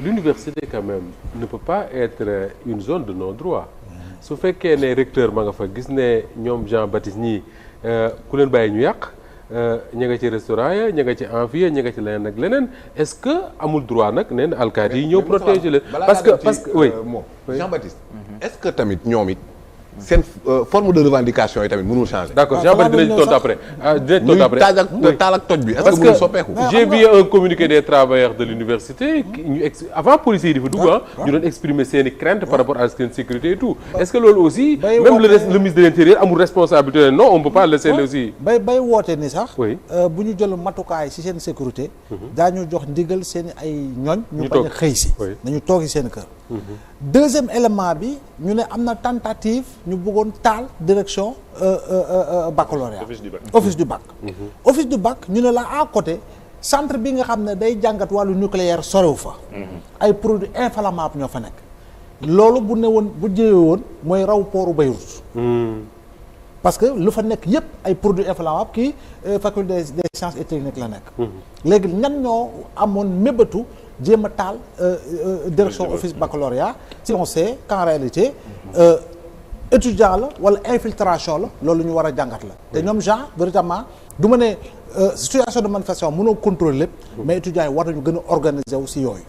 l'université quand même ne peut pas être une zone de non-droit. su fekkee ne recteur ma nga fa gis ne ñoom Jean-Baptiste ñii ku leen bàyyi ñu yàq ña nga ci restaurant ya ña nga ci amphi ya ña nga ci leneen ak leneen est-ce que amul droit nag nee na alkaati yi ñëw protéger leen. parce que oui Jean-Baptiste. est-ce que tamit ñoom it seen forme de revendication yi tamit mënul changer. d'accord Jean-Baptiste dinañ tontu après. dinañ tontu après taal ak toj bi est-ce que mënul soppeeku. j'ai vu un communiqué des travailleurs de l'université avant policiers yi di fa dugg ñu doon exprimer seen i crainte par rapport à seen sécurité et tout est-ce que loolu aussi même le ministre de l'intérieur amul responsabilité non on peut pas laisser aussi. bay woote ni sax. oui bu ñu jël matukaay ci seen sécurité. daañu jox ndigal seen ay ñooñ. ñu bañ a xëy si. nañu toog seen kër. deuxième élément bi ñu ne am na tentative ñu bëggoon taal direction baccalauréat office du bac office du bac ñu ne la à côté centre bi nga xam ne day jàngat wàllu nucléaire sorewu fa ay produits inflammables ñoo fa nekk loolu bu ne woon bu jëwee woon mooy raw pooru Beyrouth parce que lu fa nekk yépp ay produits inflammables kii faculté des sciences et techniques la nekk léegi ñan ñoo amoon mébatu jéem a taal direction office baccalauréat si on sait qu'en réalité étudiant la wala infiltration la loolu ñu war a jàngat la te ñoom genre véritablement du ma ne situation de manifestation mënoo contrôler lépp mais étudiants yi war nañu gën a organiser wu si yooyu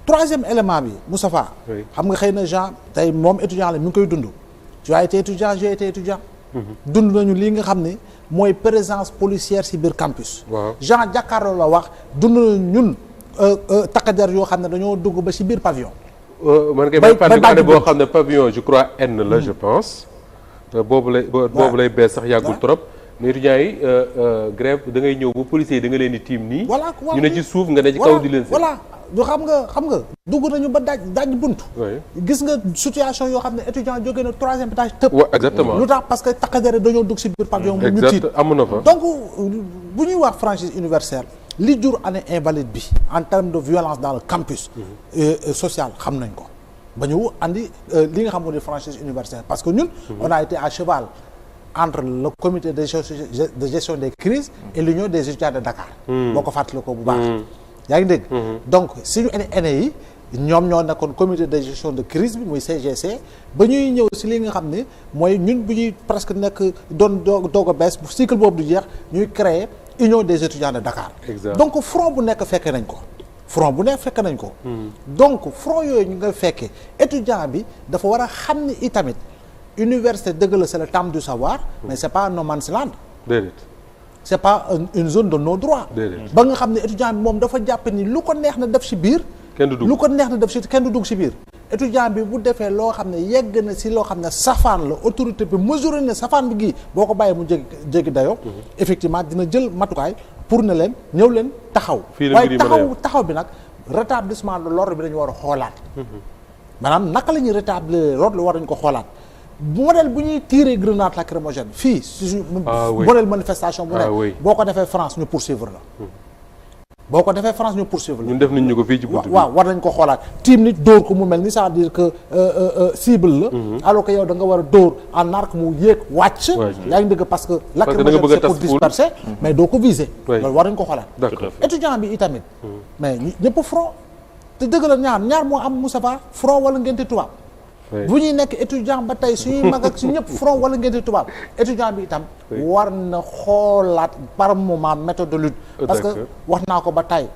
troisième élément bi Moustapha xam nga xëy na Jean tey moom étudiant la mi ngi koy dund tu as été étudiant j'ai été étudiant dund nañu lii nga xam ne mooy présence policière si biir campus Jean jàkkaarloo la wax dund nañu ñun takkader yoo xam ne dañoo dugg ba ci biir pavillon. man kay may fàttali année boo xam ne pavillon je crois N la je pense. boobu lay bees sax yàggul trop. mais étudiants yi grève da ngay ñëw ba policiers yi da nga leen di tiim nii. voilà ñu ne ci suuf nga ne ci kaw di leen. voilà du xam nga dugg nañu ba daaj buntu. gis nga situation yoo xam ne étudiant jógee na troisième étage tëb. exactement lu tax parce que takkader dañoo dugg ci biir pavillon. mu ñu tiit amu na fa. donc bu ñuy wax franchise universelle. li jur année invalide bi en termes de violence dans le campus social xam nañ ko ba ñu andi li nga xam moo di franchise universelle parce que ñun on a été à cheval entre le comité de gestion des crises et l'union des étudiants de Dakar boo ko fàttali ko bu baax yaa ngi dégg donc suñu année yi ñoom ñoo nekkoon comité de gestion de crise bi muy CGC ba ñuy ñëw si li nga xam ne mooy ñun bu ñuy presque nekk doon doog a bees cycle boobu du jeex ñuy créer union des étudiants de Dakar. donc front bu nekk fekkee nañ ko. donc front yooyu ñu nga fekkee étudiant bi dafa war a xam ni itamit université dëgg la c'est le temple du savoir. mais c'est pas no man's land. déedéet. c'est pas une zone de non droit. ba nga xam ne étudiant bi moom dafa jàpp ni lu ko neex na def ci biir. kenn du dugg lu ko neex na def ci kenn du dugg ci biir. étudiant bi bu defee loo xam ne yegg na si loo xam ne safaan la autorité bi mesuré ne safaan bi gii boo ko bàyyee mu jéggi dayoo effectivement dina jël matukaay pour ne leen ñëw leen taxaw waaye taxaw bi nag rétablissement de l'ordre bi dañu war a xoolaat maanaam naka la ñuy rétablir l'ordre war nañu ko xoolaat modèle bu ñuy tirer grenade lacrymogène fii suñu modèle manifestation bu ne boo ko defee France ñu poursuivre la boo ko defee France ñu poursuivre la. ñun def nañ ñu ko fii ci buntu bi. waaw war nañ ko xoolaat tiim nit dóor ko mu mel ni c'est-à-dire que cible la. alors que yow da nga war a dóor en arc mu yéeg wàcc. yaa ngi dëgg parce que. lacrymogène c'est pour disperser. mais doo ko viser. loolu war nañ ko xoolaat. étudiant bi itamit. mais ñëpp front te dëgg la ñaar moo am Moustapha front wala ngente tubaab. bu ñuy nekk étudiant ba tey suñuy mag ak su ñëpp front wala ngente tubaab étudiant bi itam war na xoolaat par moment méthode de lutte parce que wax naa ko ba tey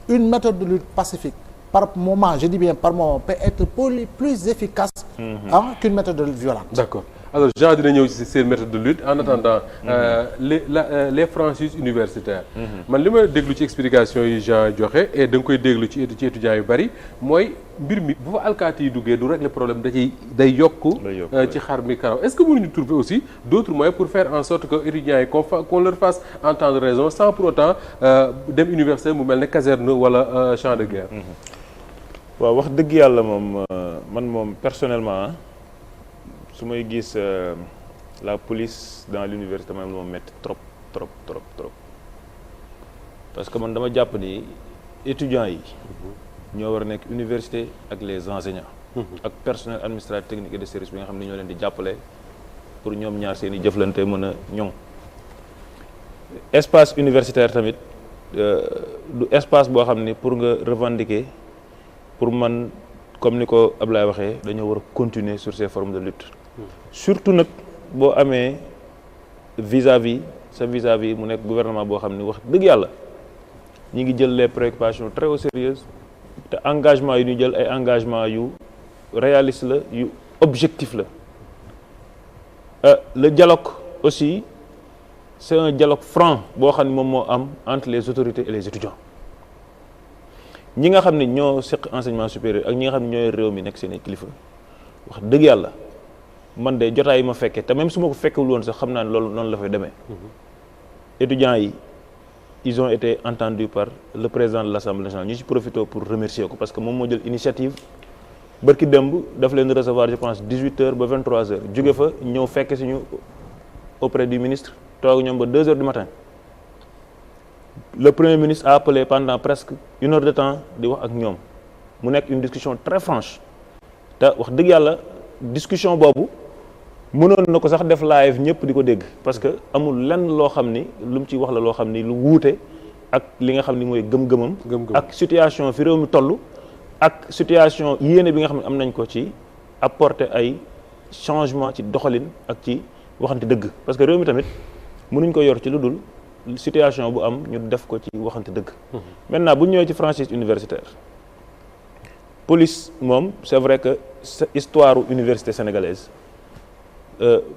une méthode de lutte pacifique par moment je dis bien par moment peut être plus efficace qu'une méthode de lutte violente. D'accord. Alors Jean dina ñëw ci seen méthode de lutte en attendant les franchises universitaires man li ma déglu ci explication yi Jean joxe et da nga koy déglu ci étudiants yu bari mooy mbir mi bu fa alkaati yi duggee du régler problème day yokk ci xar mi karaw est-ce que mënuñu trouver aussi d'autres moyens pour faire en sorte que étudiants yi qu'on leur fasse entendre raison sans pour autant dem université mu mel ne caserne wala champ de guerre. waaw wax dëgg yàlla moom man moom personnellement su may gis la police dans l'université man moom metti trop parce que man dama jàpp ni étudiants yi ñoo war a nekk université ak les enseignants ak personnel administratif technique et de service bi nga xam ne ñoo leen di jàppale pour ñoom ñaar seen i jëflante mën a ñoŋ espace universitaire tamit du espace boo xam ni pour nga revendiquer pour man comme ni ko Ablaye waxee dañoo war a continuer sur ces formes de lutte surtout nag boo amee vis-à-vis mu nekk gouvernement boo xam ne wax dëgg yàlla ñi ngi jël les préoccupations très au sérieux te engagement yu ñu jël ay engagement yu réaliste la yu objectif la le dialogue aussi c'est un dialogue franc boo xam ne moom moo am entre les autorités et les étudiants ñi nga xam ne ñoo seq enseignement supérieur ak ñi nga xam ne ñooy réew mi nekk seen kilifa wax dëgg yàlla man de jotaay yi ma fekkee te même su ma ko fekkewul woon sax xam naa ne loolu noonu la fay demee étudiants yi ils ont été entendus par le président de l'Assemblée nationale ñu ci profité pour remercier ko parce que moom moo jël initiative bërki démb daf leen recevoir je pense 18h ba 23h jóge fa ñëw fekk si ñu auprès du ministre toog ñoom ba 2h du matin le premier ministre a appelé pendant presque 1 heure de temps di wax ak ñoom mu nekk une discussion très franche te wax dëgg yàlla discussion boobu mënoon na ko sax def live ñëpp di ko dégg parce que amul lenn loo xam ni lu mu ci wax la loo xam ni lu wuute ak li nga xam ni mooy gëm-gëmam ak situation fi réew mi toll ak situation yéene bi nga xam ne am nañ ko ci apporter ay changement ci doxalin ak ci waxante dëgg parce que réew mi tamit mënuñ ko yor ci lu dul situation bu am ñu def ko ci waxante dëgg maintenant bu ñu ñëwee ci franchise universitaire police moom c'est vrai que histoire université sénégalaise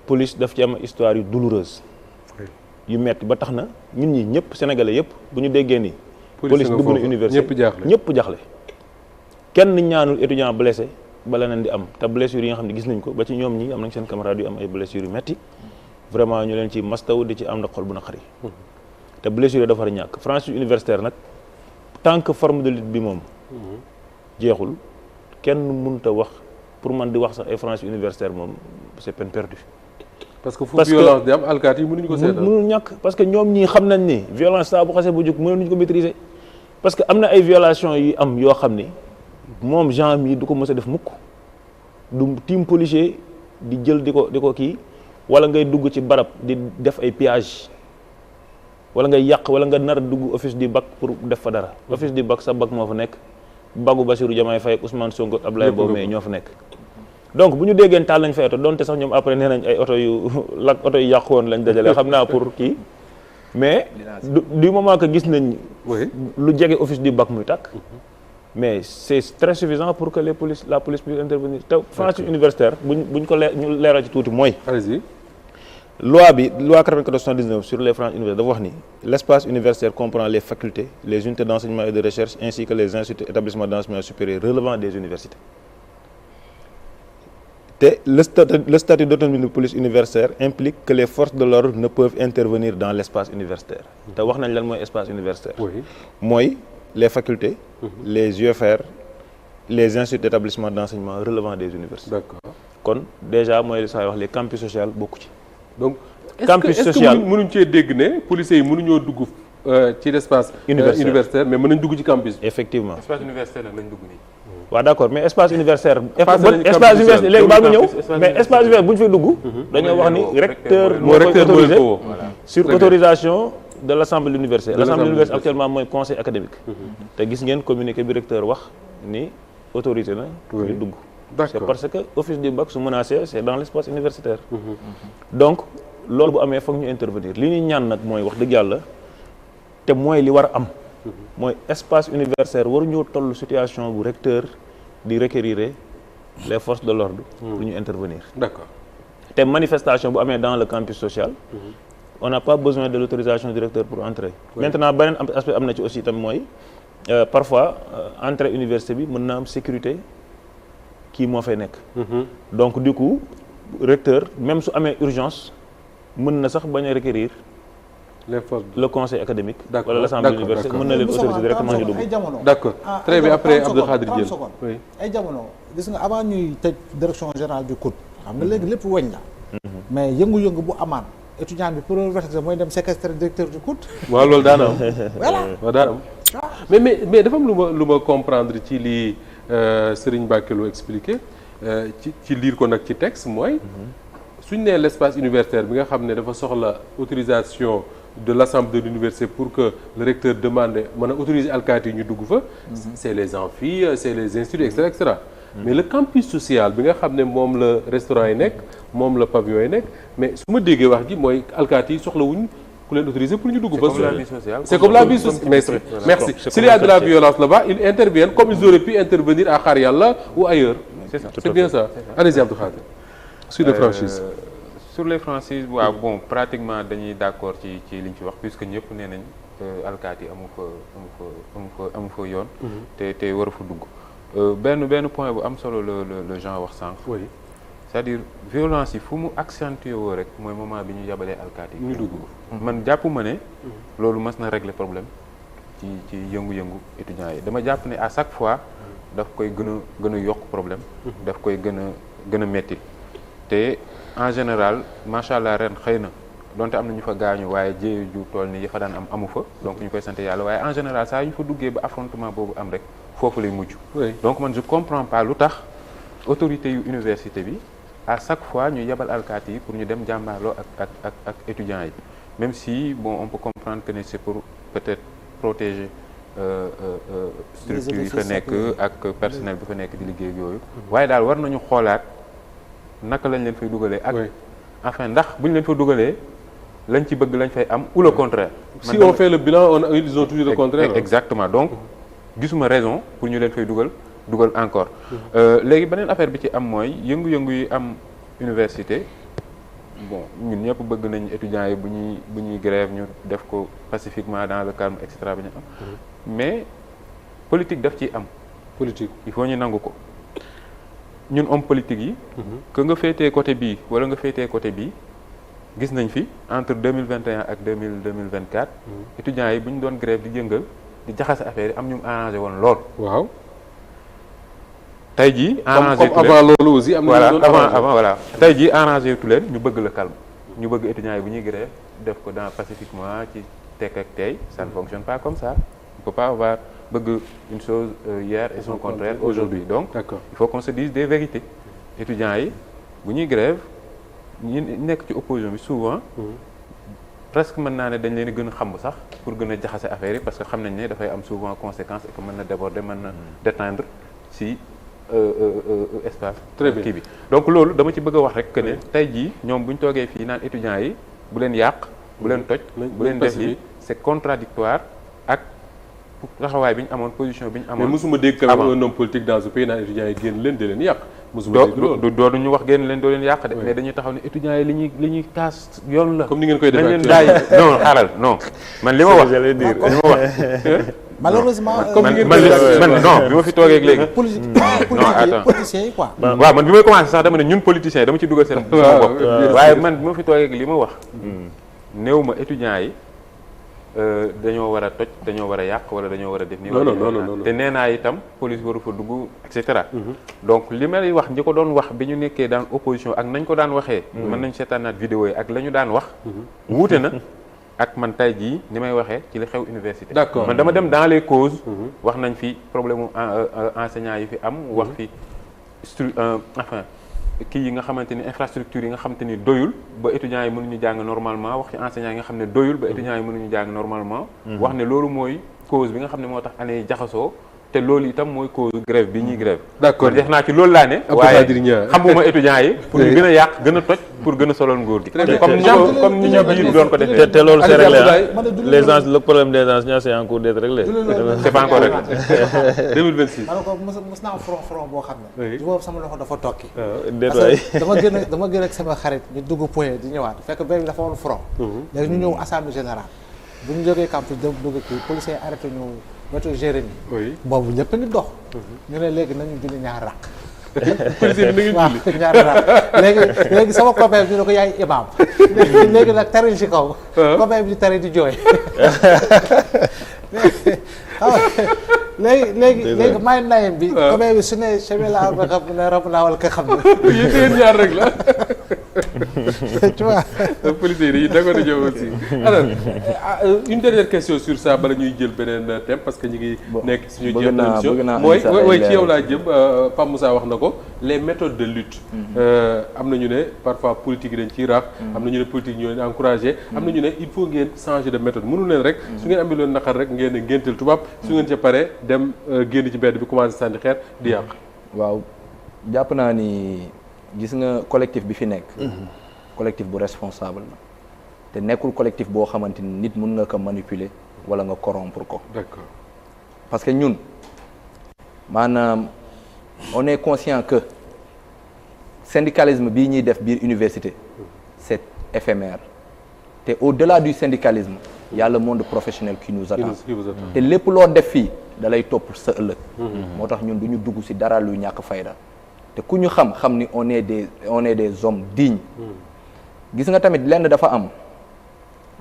police daf ci am histoire yu douloureuse yu metti ba tax na ñun ñi ñëpp sénégalais yëpp bu ñu déggee ni police dugg na université ñëpp jaaxle kenn ñaanul étudiant blessé ba leneen di am te blessures yi nga xam ne gis nañ ko ba ci ñoom ñi am nañ seen camarades yu am ay blessures yu metti vraiment ñu leen ci mastaw di ci am na xol bu naqari te blessure dafa war a ñàkk franchise universitaire nag tant que forme de lutte bi moom jeexul kenn mënut a wax pour man di wax sax ay franchise universitaire moom c'est peine perdue. parce que fu violence di am alkaati yi mënuñu ko seetal mënul ñàkk parce que ñoom ñii xam nañ ni violence saa bu xasee bu jóg mënuñu ko maîtriser parce que am na ay violations yi am yoo xam ni moom genre mi du ko mës a def mukk du team policier di jël di ko kii wala ngay dugg ci barab di def ay pillage wala ngay yàq wala nga nar a dugg office du bac pour def fa dara office du bac sa bac moo fa nekk bagu Bassirou Diomaye Faye ak Ousmane Sonko ak Abdoulaye Boumé ñoo fa nekk donc bu ñu déggeen taal nañ fay oto donte sax ñoom après nee nañ ay oto yu yàqu woon lañ dajale xam naa pour kii mais du moment que gis nañ lu jege office du bac muy tàkk mais c'est très suffisant pour que la police puisse intervenir te franchise universitaire buñ ko ñu leeral ci tuuti mooy loi 94/79 sur les franchises universitaires dafa wax ni l'espace universitaire comprend les facultés les unités d'enseignement et de recherche ainsi que les instituts et établissements d'enseignement supérieur relevant des universités te le statut d'autonomie de police universitaire implique que les forces de l'ordre ne peuvent intervenir dans l'espace universitaire te wax nañ lan mooy espace universitaire mooy les facultés les UFR les instituts d'établissement d'enseignement relevant des universités d'accord kon déjà mooy li saa wax les campus sociaux bokku ci donc campus est-ce social que mënuñ cee dégg ne policiers yi mënuñoo dugg ci l'espace universitaire mais mën nañ dugg ci campus bi. effectivement espace universitaire nag lañ dugg nii. waaw d'accord mais espace universitaire espace universitaire léegi baal ma ñëw mais espace universitaire bu ñu fay dugg dañoo wax ni recteur moo koy autorisé sur autorisation de l'assemblée de l'université l'assemblée de l'université actuellement mooy conseil académique te gis ngeen communiqué bi recteur wax ni autorisé na ñu dugg c'est parce que office du bac su menacé c'est dans l'espace universitaire donc loolu bu amee foog ñu intervenir li ñuy ñaan nag mooy wax dëgg yàlla te mooy li war a am mooy espace universitaire waruñoo toll situation bu recteur di requérir les forces de l'ordre pour ñu intervenir d'accord te manifestation bu amee dans le campus social on n'a pas besoin de l'autorisation du recteur pour entrer maintenant beneen aspect am na ci aussi tam mooy parfois entrée université bi mën na am sécurité kii moo fay nekk donc du coup recteur même su amee urgence mën na sax bañ a requérir les forces le conseil académique wala l'assemblée de l'université mën na leen autoriser directement ñu dugg d'accord très bien après Abdou Khadir Diène oui ay jamono gis nga avant ñuy tëj direction générale du COUD xam nga léegi lépp weñ la mais yëngu-yëngu bu amaan étudiant bi pour verser mooy dem séquestrer directeur du COUD waaw loolu daan am voilà waaw daan am mais dafa am lu ma comprendre ci lii Serigne Bakelou expliqué ci lire ko nag ci texte mooy suñ nee l'espace universitaire bi nga xam ne dafa soxla autorisation de l'assemblée de l'université pour que le recteur demande mën a autoriser alkaati yi ñu dugg fa. c'est les amphis c'est les instituts et cetera. mais le campus social bi nga xam ne moom la restaurant yi nekk moom la pavillon yi nekk mais su ma déggee wax ji mooy alkaati yi soxlawuñ ku leen autoriser pour ñu dugg fa. C'est comme la vie sociale. Merci. S'il y a de la violence là-bas, ils interviennent comme ils auraient pu intervenir à Khar Yalla ou ailleurs. C'est bien ça. Allez-y Abdou Khadir. Sur les franchises. Sur les franchises waaw bon pratiquement dañuy d'accord ci li ñu ci wax puisque ñëpp nee nañ alkaati amu fa yoon. te war a fa dugg. benn point bu am solo le Jean wax sànq. Oui. c'est-à-dire violence yi fu mu accentué woo rek mooy moment bi ñu yabalee alkaati yi ñu dugg. man jàpp ma ne. loolu mas na régler problème ci yëngu-yëngu étudiants yi dama jàpp ne à chaque fois daf koy gën a yokk problème. daf koy gën a metti te en général macha allah ren xëy na donte am na ñu fa gaañu waaye jéeyu ju tool ni yi fa daan amu fa donc ñu koy sant yàlla waaye en général saa yu ñu fa duggee ba affrontement boobu am rek foofu lay mujj. donc man je comprends pas lu tax autorité yu université bi. à chaque fois ñu yebal alkaati yi pour ñu dem jàmbaarloo ak étudiants yi même si bon on peut comprendre que c'est pour peut-être protéger structure yi fa nekk ak personnel bi fa nekk di liggéey yooyu waaye daal war nañu xoolaat naka lañ leen fay dugalee ak enfin ndax bu ñu leen fa dugalee lañ ci bëgg lañ fay am ou le contraire si on fait le bilan ils ont toujours le contraire exactement donc gisuma raison pour ñu leen fay dugal encore léegi beneen affaire bi ci am mooy yëngu-yëngu yi am université bon ñun ñëpp bëgg nañ étudiants yi bu ñuy grève ñu def ko pacifiquement dans le calme et cetera bi ñu am mais politique daf ciy am politique il faut ñu nangu ko ñun homme politique yi que nga féetee côté bii wala nga féetee côté bii gis nañ fi entre 2021 ak 2024 étudiants yi bu ñu doon grève di jëngal di jaxase affaire yi am ñu arrangé woon lool waaw tey jii arrangé comme avant loolu aussi am na avant voilà tey jii arrangé tu leen ñu bëgg le calme ñu bëgg étudiants yi bu ñuy grève def ko dans pacifiquement ci tekk ak tey ça ne fonctionne pas comme ça on peut pas avoir bëgg une chose hier et son contraire aujourd'hui donc il faut qu'on se dise des vérités étudiants yi bu ñuy grève ñi nekk ci opposition bi souvent presque mën naa ne dañ leen gën a xam sax pour gën a jaxase affaire yi parce que xam nañ ne dafay am souvent conséquence et que mën na déborder mën na déteindre si espace kii bi donc loolu dama ci bëgg a wax rek que ne tey jii ñoom bu ñu toogee fii naan étudiants yi bu leen yàq bu leen toj bu leen def yi c'est contradictoire ak taxawaay bi ñu amoon position bi ñu amoon. mais mosuma dégg quand même un homme politique dans ce pays naan étudiants yi génn leen di leen yàq. mosuma dégg loolu doodu ñu wax génn leen doo leen yàq de. mais dañuy taxaw ne étudiants yi li ñuy kaas yoon la. comme ni ngeen koy defee dañ leen daay non xaaral non man li ma wax li ma wax. malheureusement man non bi ma fi toogee ak léegi. politiciens yi quoi. waaw man bi may commencé sax dama ne ñun politiciens yi dama ci dugal seen bopp. waaye man bi ma fi toogee ak li ma wax. néew ma étudiants yi. dañoo war a toj dañoo war a yàq wala dañoo war a def nii. non te nee naa itam police waru fa dugg et cetera. donc li may wax ñi ko doon wax bi ñu nekkee daan opposition ak nañ ko daan waxee. mën nañ seetaanaat vidéo yi ak la ñu daan wax. wuute na ak man tay jii ni may waxee ci li xew université. d'accord man dama dem dans les causes. wax nañ fi problème mu enseignants yi fi am. wax fi enfin. kii yi nga xamante ni infrastructure yi nga xamante ni doyul ba étudiants yi mënuñu jàng normalement wax ci enseignants yi nga xam ne doyul ba étudiants yi mënuñu jàng normalement wax ne loolu mooy cause bi nga xam ne moo tax année yi jaxasoo te loolu itam mooy cause grève bi ñuy grève d'accord def naa ci loolu laa ne waaye xamuma étudiants yi pour ñu gën a yàq gën a toj pour gën a solal nguur gi comme ni ñu biir doon ko defee te loolu c'est réglé les gens le problème des enseignants c'est en cours d'être réglé c'est pas encore réglé 2026 ma ne ko mos naa front boo xam ne boobu sama loxo dafa tokki détoy dama gën ak sama xarit ñu dugg point di ñëwaat fekk benn bi dafa woon front léegi ñu ñëw assemblée générale bu ñu jógee campus dem dugg kii policiers yi arrêté ñu météo Jérémy boobu ñëpp a ngi dox ñu ne léegi nañu julli ñaar raq policier bi na ngi julli ñaar raq léegi sama copain bi ñu ne ko yaay imam léegi nag tari ci kaw copain bi di tari di jooy léegi may nayem bi copain bi su ne chemie la am nga xam ne rab naa wala ka xam ne yéen ñaar rek la tu vois. policiers yi dañuy d'accord di ñëw aussi. alors une dernière question sur ça bala ñuy jël beneen thème parce que ñu ngi nekk suñu bëgg naa mooy ci yow laa jëm Pape Moussa wax na ko les méthodes de lutte. am na ñu ne parfois politique yi dañ ciy raaf. am na ñu ne politique ñoo leen encouragé. am na ñu ne il faut ngeen changer de méthode mënu leen rek. su ngeen amee loon naqar rek ngeen ne ngéntel tubaab. su ngeen ca pare dem génn ci mbedd bi commencé sànni xeer di yàq. waaw jàpp naa ni gis nga collectif bi fi nekk. collectif bu responsable na te nekkul collectif boo xamante ni nit mun nga ko manipuler wala nga corrompre ko. d'accord parce que ñun maanaam on est conscient que syndicalisme bii ñuy def biir université c'est éphémère te au-delà du syndicalisme il y a le monde professionnel qui nous attend te lépp loo def fii da lay topp sa ëllëg. moo tax ñun du ñu dugg ci dara luy ñàkk fayda te ku ñu xam ni on est des hommes dignes. gis nga tamit lenn dafa am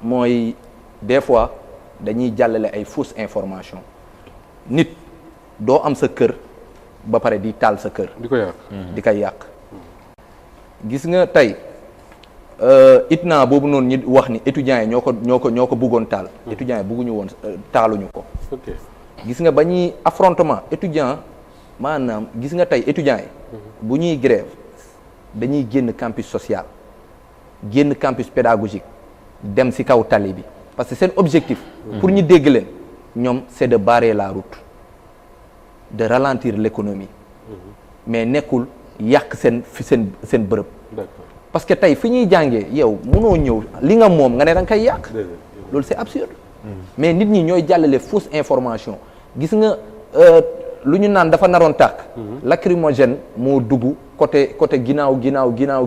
mooy des fois dañuy jàllale ay fausses informations nit doo am sa kër ba pare di taal sa kër. di ko yàq di koy yàq. gis nga tey ITNA boobu noonu ñi wax ni étudiants yi ñoo ko bëggoon taal. étudiants yi bëgguñu woon taaluñu ko. ok gis nga ba ñuy affrontement étudiant maanaam gis nga tey étudiants yi. bu ñuy grève dañuy génn campus social génn campus pédagogique dem ci kaw tali bi parce que seen objectif. pour ñu dégg leen ñoom c'est de barrer la route de ralentir l'économie. mais nekkul yàq seen bërëb. d'accord parce que tey fi ñuy jàngee yow mënoo ñëw li nga moom nga ne da nga koy yàq. loolu c'est absurde. mais nit ñi ñooy jàllale fausse information gis nga lu ñu naan dafa naroon tàkk. lacrymogène moo dugg côté ginnaaw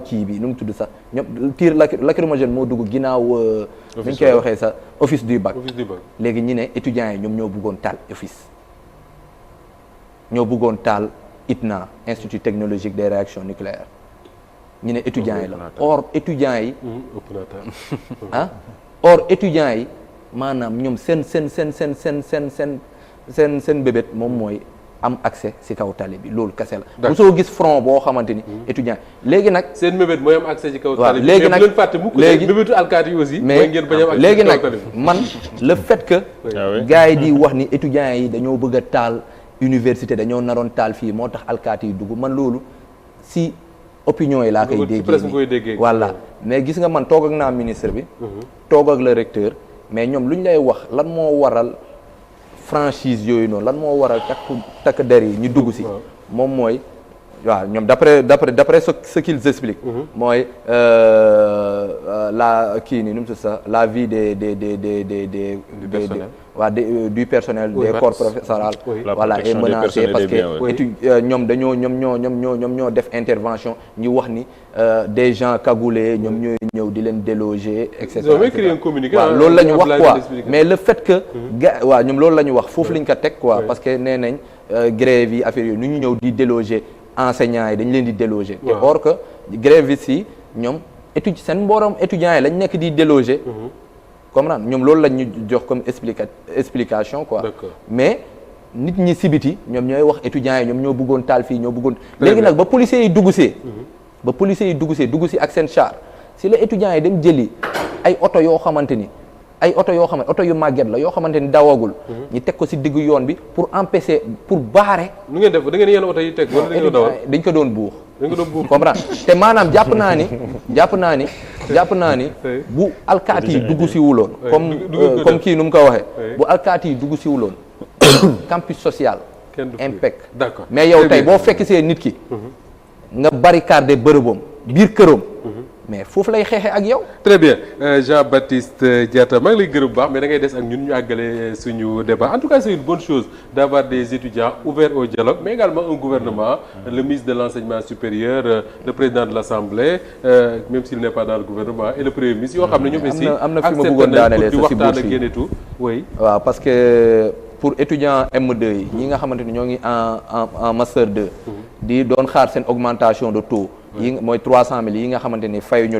kii bi nu mu tudd sax ñoom tir lacrymogène moo dugg ginnaaw. nu ñu koy waxee sax office du bac. léegi ñi ne étudiants yi ñoom ñoo bëggoon taal office. ñoo bëggoon taal ITNA Institut technologique des réactions nucléaires ñu ne étudiants yi la or étudiants yi. or étudiants yi maanaam ñoom seen bébét moom mooy am accès ci kaw tali bi loolu kese la. bu soo gis front boo xamante ni. étudiants léegi nag. seen bébét mooy am accès ci kaw tali bi. léegi nag mais bu leen fàtte mukk bébétu alkaati yi aussi. mooy ngeen bañ a am accès léegi ci kaw tali nag bi. man le fait que. gars yi di wax ni étudiants yi dañoo bëgg a taal université dañoo naroon taal fii moo tax alkaati yi dugg man loolu ci opinion yi laa koy déggee voilà mais gis nga man toog ak naa ministre bi. toog ak le recteur mais ñoom lu ñu lay wax lan moo waral. franchise yooyu noonu lan moo war a takk der yi ñu dugg ci moom mooy waaw ñoom d'après ce qu'ils expliquent mooy la kii nii nu mu tudd sax la vie du personnel des corps professoral voilà est menacée parce que ñoom ñoo def intervention ñu wax ni des gens cagoulés ñoom ñooy ñëw di leen déloger et cetera waaw loolu la ñu wax quoi mais le fait que waaw ñoom loolu la ñu wax foofu lañ ko teg quoi parce que nee nañ grève yi affaire yooyu nu ñu ñëw di déloger enseignants yi dañ leen di déloger te or que grévistes yi ñoom seen mbooram étudiants yi lañ nekk di déloger comprendre ñoom loolu lañ ñu jox comme explication quoi mais nit ñi sibiti ñoom ñooy wax étudiants yi ñoom ñoo bëggoon taal fii ñoo bëggoon léegi nag ba policiers yi dugg si ak seen char si la étudiants yi dem jëli ay oto yoo xamante ni oto yu màgget la yoo xamante ni dawagul ñu teg ko si diggu yoon bi pour empêcher pour barrer. nu ngeen def da ngeen yenn oto yi teg wala dañ ko doon buux comprendre te maanaam jàpp naa ni bu alkaati yi dugg si wuloon comme kii nu mu ko waxee bu alkaati yi dugg si wuloon campus social impec d'accord mais yow tey boo fekk see nit ki nga barricade bërëbam biir këram mais foofu lay xeexee ak yow. très bien Jean-Baptiste Diatta maa ngi lay gërëm bu baax mais da ngay des ak ñun ñu àggale suñu débat en tout cas c'est une bonne chose d'avoir des étudiants ouverts au dialogue mais également un gouvernement le ministre de l'enseignement supérieur le président de l'Assemblée même s'il n'est pas dans le gouvernement et le premier ministre yoo xam ne ñoom aussi am na fi ma bëggoon daanelee sa si waxtaan ak yéen et tout oui. waaw parce que pour étudiants M2 yi ñi nga xamante ni ñoo ngi en master 2 di doon xaar seen augmentation de taux yi mooy 300 000 yi nga xamante ni fayuñu leen ko